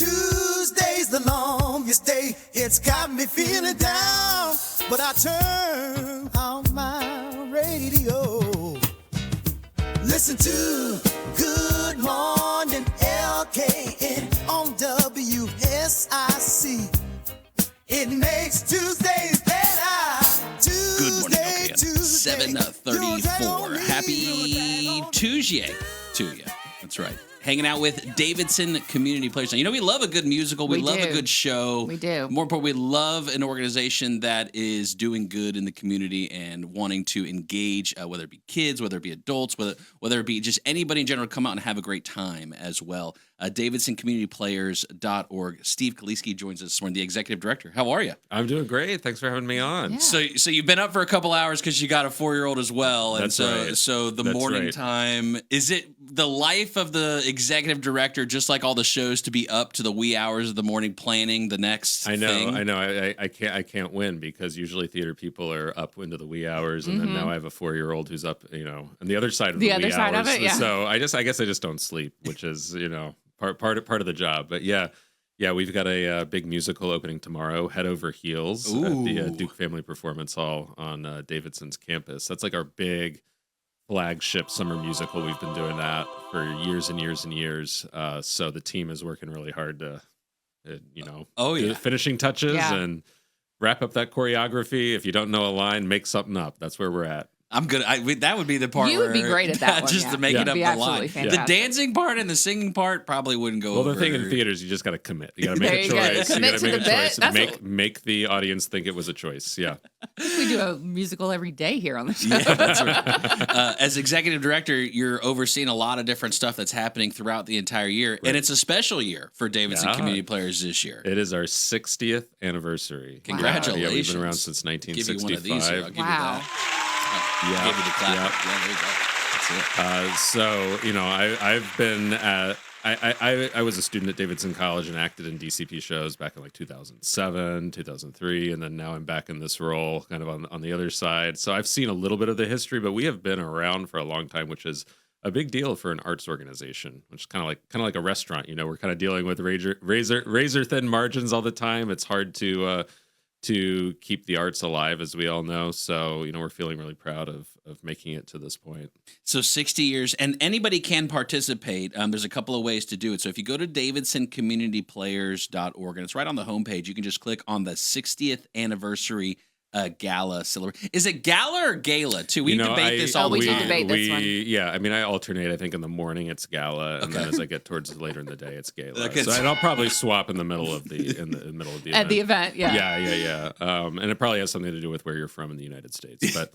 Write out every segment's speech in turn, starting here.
Tuesday's the longest day. It's got me feeling down, but I turn on my radio. Listen to Good Morning LKN on WSIC. It makes Tuesdays better. Good morning, LKN. 7:34. Happy Tuesday to you. That's right. Hanging out with Davidson Community Players. Now, you know, we love a good musical. We love a good show. We do. More importantly, we love an organization that is doing good in the community and wanting to engage, whether it be kids, whether it be adults, whether it be just anybody in general, come out and have a great time as well. DavidsonCommunityPlayers.org. Steve Kaliski joins us this morning, the executive director. How are you? I'm doing great. Thanks for having me on. Yeah. So you've been up for a couple hours because you got a 4-year-old as well. And That's right. So the morning time, is it the life of the executive director, just like all the shows, to be up to the wee hours of the morning planning the next thing? I know. I can't win because usually theater people are up into the wee hours, and then now I have a 4-year-old who's up, on the other side of the other wee side hours. of it, yeah. So I guess I just don't sleep, which is part of the job. But yeah, we've got a big musical opening tomorrow, Head Over Heels, at the Duke Family Performance Hall on Davidson's campus. That's like our big flagship summer musical. We've been doing that for years and years and years. So the team is working really hard to, do the finishing touches and wrap up that choreography. If you don't know a line, make something up. That's where we're at. I'm good. That would be the part You would be great at that one, just yeah. to make it up Be the line. fantastic. The dancing part and the singing part probably wouldn't go Well, over. the thing in theaters, you just got to commit. You got to make a There you go. choice. Commit You got to to make the a bit. choice That's and make the audience think it was a choice. Yeah. I think we do a musical every day here on the show. Yeah, that's right. As executive director, you're overseeing a lot of different stuff that's happening throughout the entire year. Right. And it's a special year for Davidson Community Players this year. It is our 60th anniversary. Congratulations. Yeah, we've been around since 1965. Give you one of these here. I'll give you that. Yeah. Give you the clap. Yeah. Yeah, there you go. That's it. I've been at, I was a student at Davidson College and acted in DCP shows back in like 2007, 2003, and then now I'm back in this role kind of on the other side. So I've seen a little bit of the history, but we have been around for a long time, which is a big deal for an arts organization, which is kind of like a restaurant. We're kind of dealing with razor thin margins all the time. It's hard to keep the arts alive, as we all know. So, we're feeling really proud of making it to this point. So 60 years, and anybody can participate. There's a couple of ways to do it. So if you go to DavidsonCommunityPlayers.org, and it's right on the homepage, you can just click on the 60th anniversary gala celebration. Is it gala or gala too? We debate this all the time. We do debate this one. Yeah, I alternate. I think in the morning it's gala, and then as I get towards later in the day, it's gala. Okay. So, and I'll probably swap in the middle of the event. At the event, yeah. Yeah. And it probably has something to do with where you're from in the United States, but.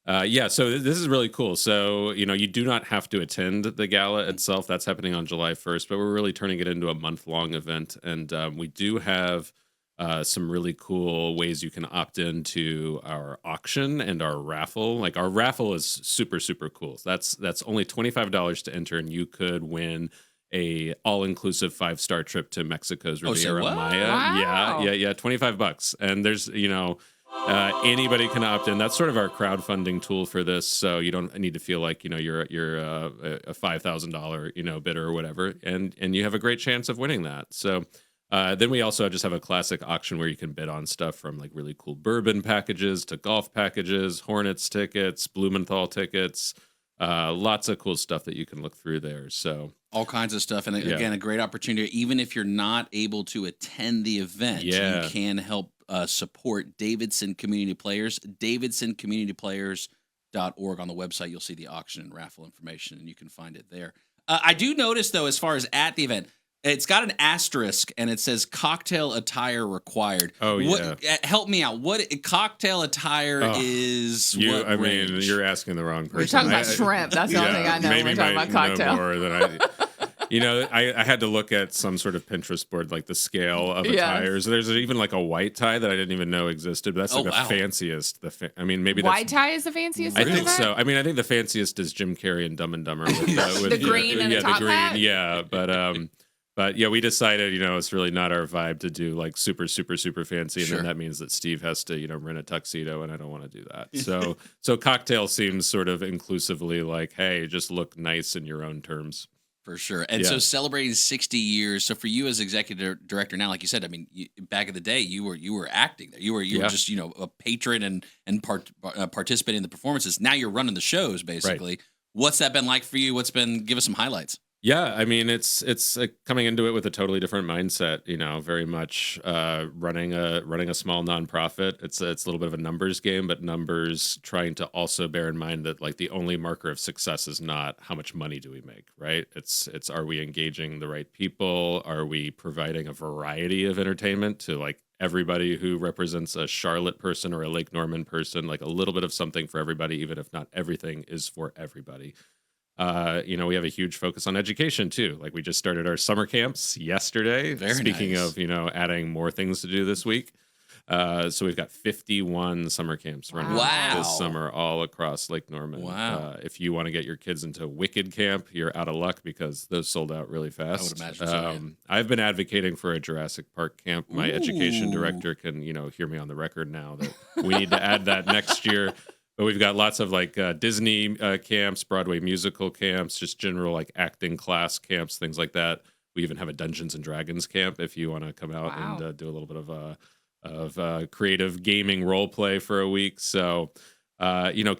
So this is really cool. So, you do not have to attend the gala itself. That's happening on July 1st, but we're really turning it into a month-long event. And we do have some really cool ways you can opt into our auction and our raffle. Like our raffle is super, super cool. That's only $25 to enter, and you could win a all-inclusive 5-star trip to Mexico's Riviera Maya. Wow. Yeah, $25. And there's, anybody can opt in. That's sort of our crowdfunding tool for this, so you don't need to feel like you're a $5,000 bidder or whatever, and you have a great chance of winning that. So then we also just have a classic auction where you can bid on stuff from like really cool bourbon packages to golf packages, Hornets tickets, Blumenthal tickets. Lots of cool stuff that you can look through there. So all kinds of stuff, and again, a great opportunity. Even if you're not able to attend the event, you can help support Davidson Community Players. DavidsonCommunityPlayers.org. On the website, you'll see the auction and raffle information, and you can find it there. I do notice, though, as far as at the event, it's got an asterisk, and it says cocktail attire required. Oh, yeah. Help me out. What cocktail attire is? You're asking the wrong person. We're talking about shrimp. That's the only thing I know when we're talking about cocktail. More than I had to look at some sort of Pinterest board, like the scale of attires. There's even like a white tie that I didn't even know existed, but that's the fanciest. Maybe white tie is the fanciest. I think so. I think the fanciest is Jim Carrey and Dumb and Dumber with the green and the top hat. Yeah, but yeah, we decided, it's really not our vibe to do like super, super, super fancy. And then that means that Steve has to, rent a tuxedo, and I don't want to do that. So cocktail seems sort of inclusively like, hey, just look nice in your own terms. For sure. And so celebrating 60 years. So for you as executive director now, like you said, I mean, back in the day, you were acting there. You were just, a patron and participating in the performances. Now you're running the shows, basically. Right. What's that been like for you? Give us some highlights. Yeah, I mean, it's coming into it with a totally different mindset. Very much running a small nonprofit. It's a little bit of a numbers game, but numbers trying to also bear in mind that like the only marker of success is not how much money do we make, right? It's are we engaging the right people? Are we providing a variety of entertainment to like everybody who represents a Charlotte person or a Lake Norman person? Like a little bit of something for everybody, even if not everything is for everybody. We have a huge focus on education too. Like we just started our summer camps yesterday. Speaking of, adding more things to do this week. So we've got 51 summer camps running this summer all across Lake Norman. Wow. If you want to get your kids into Wicked Camp, you're out of luck because those sold out really fast. I would imagine so, yeah. I've been advocating for a Jurassic Park camp. My education director can, hear me on the record now that we need to add that next year. But we've got lots of like Disney camps, Broadway musical camps, just general like acting class camps, things like that. We even have a Dungeons and Dragons camp if you want to come out and do a little bit of creative gaming role play for a week. So,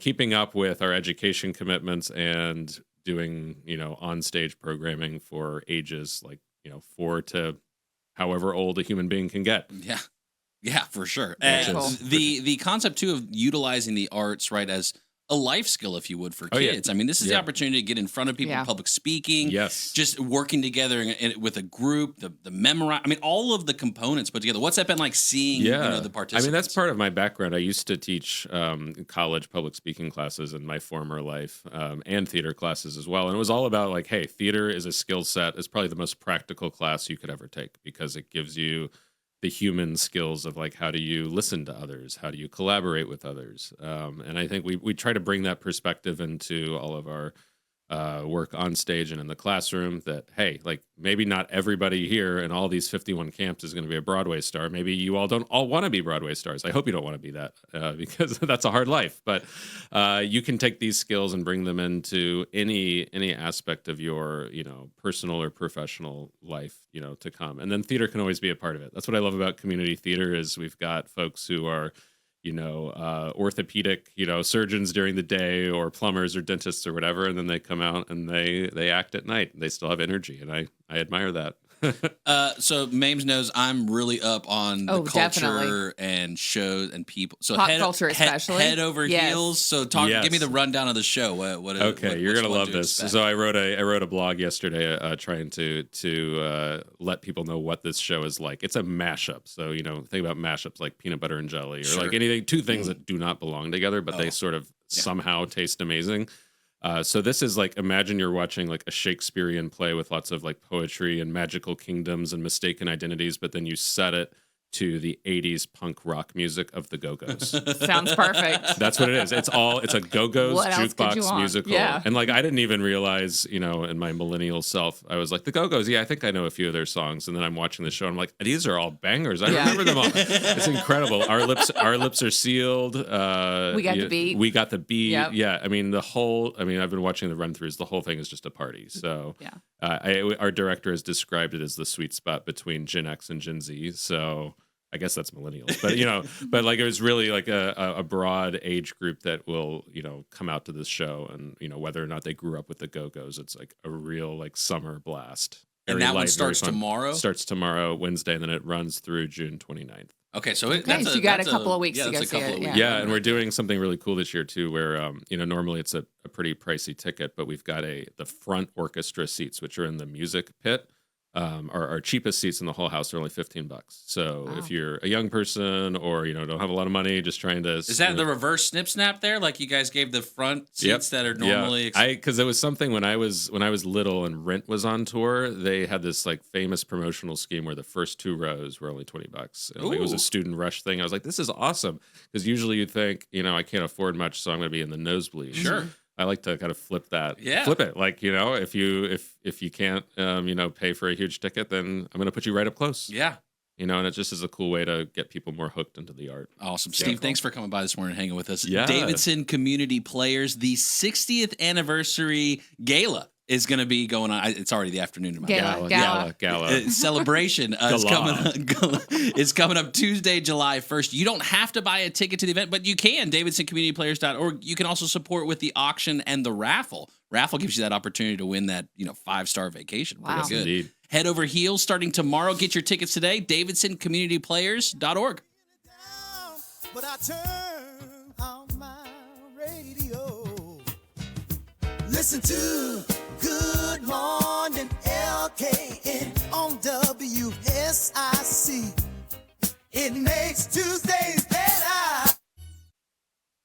keeping up with our education commitments and doing, on stage programming for ages like, 4 to however old a human being can get. Yeah. Yeah, for sure. And the concept too of utilizing the arts, right, as a life skill, if you would, for kids. I mean, this is the opportunity to get in front of people, public speaking, just working together with a group, the memorize. I mean, all of the components put together. What's that been like seeing the participants? I mean, that's part of my background. I used to teach college public speaking classes in my former life and theater classes as well. And it was all about like, hey, theater is a skill set. It's probably the most practical class you could ever take because it gives you the human skills of like how do you listen to others, how do you collaborate with others, and I think we try to bring that perspective into all of our work on stage and in the classroom. That hey, like maybe not everybody here in all these 51 camps is going to be a Broadway star. Maybe you all don't all want to be Broadway stars. I hope you don't want to be that because that's a hard life. But you can take these skills and bring them into any aspect of your personal or professional life to come. And then theater can always be a part of it. That's what I love about community theater is we've got folks who are orthopedic, surgeons during the day or plumbers or dentists or whatever. And then they come out and they act at night. They still have energy. And I admire that. So Mames knows I'm really up on the culture definitely. And shows and people. So pop culture, especially head over heels. So give me the rundown of the show. What you're gonna love this. So I wrote a blog yesterday trying to let people know what this show is like. It's a mashup. So think about mashups like peanut butter and jelly or like anything. Two things that do not belong together, but they sort of somehow taste amazing. So this is like, imagine you're watching like a Shakespearean play with lots of like poetry and magical kingdoms and mistaken identities, but then you set it to the 80s punk rock music of the Go-Go's. Sounds perfect. That's what it is. It's a Go-Go's jukebox musical. Yeah. And like, I didn't even realize, in my millennial self, I was like, the Go-Go's, I think I know a few of their songs. And then I'm watching the show and I'm like, these are all bangers. I remember them all. It's incredible. Our lips are sealed. We got the beat. We got the beat. Yep. Yeah. I mean, I've been watching the run-throughs. The whole thing is just a party. So our director has described it as the sweet spot between Gen X and Gen Z. So I guess that's millennials, but but like it was really like a broad age group that will come out to this show, and whether or not they grew up with the Go-Go's, it's like a real like summer blast. And that one starts tomorrow. Starts tomorrow, Wednesday, and then it runs through June 29th. Okay, so you got a couple of weeks to go see it. Yeah, and we're doing something really cool this year too, where normally it's a pretty pricey ticket, but we've got the front orchestra seats, which are in the music pit. Our cheapest seats in the whole house are only $15. So if you're a young person or don't have a lot of money, just trying to is that the reverse snip snap there? Like you guys gave the front seats that are normally because it was something when I was little and Rent was on tour. They had this like famous promotional scheme where the first 2 rows were only $20. Like, it was a student rush thing. I was like, this is awesome because usually you think I can't afford much, so I'm going to be in the nosebleed. Sure. I like to kind of flip that. Yeah. Flip it. Like, if you can't, pay for a huge ticket, then I'm going to put you right up close. Yeah. And it just is a cool way to get people more hooked into the art. Awesome. Steve, thanks for coming by this morning and hanging with us. Yeah. Davidson Community Players, the 60th anniversary gala is going to be going on. It's already the afternoon. Gala. Celebration is coming up Tuesday, July 1st. You don't have to buy a ticket to the event, but you can. DavidsonCommunityPlayers.org. You can also support with the auction and the raffle. Raffle gives you that opportunity to win that 5-star vacation. Wow. Pretty good. Indeed. Head over heels starting tomorrow. Get your tickets today. DavidsonCommunityPlayers.org. But I turn on my radio. Listen to Good Morning LKN on WSIC. It makes Tuesdays